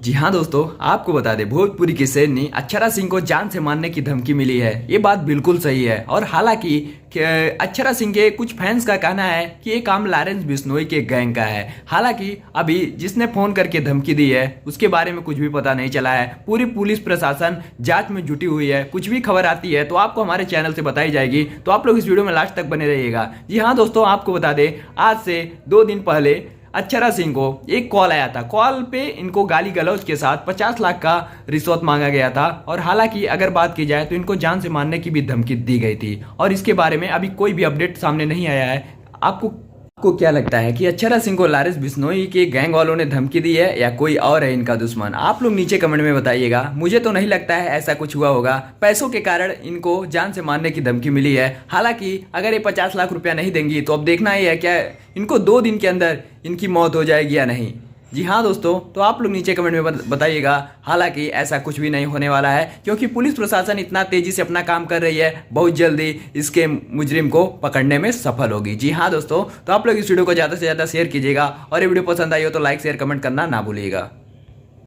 जी हाँ दोस्तों, आपको बता दें भोजपुरी की शेरनी अक्षरा सिंह को जान से मारने की धमकी मिली है। ये बात बिल्कुल सही है। और हालांकि अक्षरा सिंह के कुछ फैंस का कहना है कि ये काम लॉरेंस बिश्नोई के गैंग का है। हालांकि अभी जिसने फोन करके धमकी दी है उसके बारे में कुछ भी पता नहीं चला है। पूरी पुलिस प्रशासन जांच में जुटी हुई है। कुछ भी खबर आती है तो आपको हमारे चैनल से बताई जाएगी, तो आप लोग इस वीडियो में लास्ट तक बने रहिएगा। जी हाँ दोस्तों, आपको बता दें आज से 2 दिन पहले अक्षरा सिंह को एक कॉल आया था। कॉल पे इनको गाली गलौज के साथ 50 लाख का रिश्वत मांगा गया था। और हालांकि अगर बात की जाए तो इनको जान से मारने की भी धमकी दी गई थी। और इसके बारे में अभी कोई भी अपडेट सामने नहीं आया है। आपको क्या लगता है कि अक्षरा सिंह को लॉरेंस बिश्नोई के गैंग वालों ने धमकी दी है या कोई और है इनका दुश्मन? आप लोग नीचे कमेंट में बताइएगा। मुझे तो नहीं लगता है ऐसा कुछ हुआ होगा। पैसों के कारण इनको जान से मारने की धमकी मिली है। हालांकि अगर ये 50 लाख रुपया नहीं देंगी तो अब देखना ही है क्या इनको 2 दिन के अंदर इनकी मौत हो जाएगी या नहीं। जी हाँ दोस्तों, तो आप लोग नीचे कमेंट में बताइएगा। हालांकि ऐसा कुछ भी नहीं होने वाला है, क्योंकि पुलिस प्रशासन इतना तेजी से अपना काम कर रही है। बहुत जल्दी इसके मुजरिम को पकड़ने में सफल होगी। जी हाँ दोस्तों, तो आप लोग इस वीडियो को ज़्यादा से ज़्यादा शेयर कीजिएगा। और ये वीडियो पसंद आई हो तो लाइक शेयर कमेंट करना ना भूलिएगा।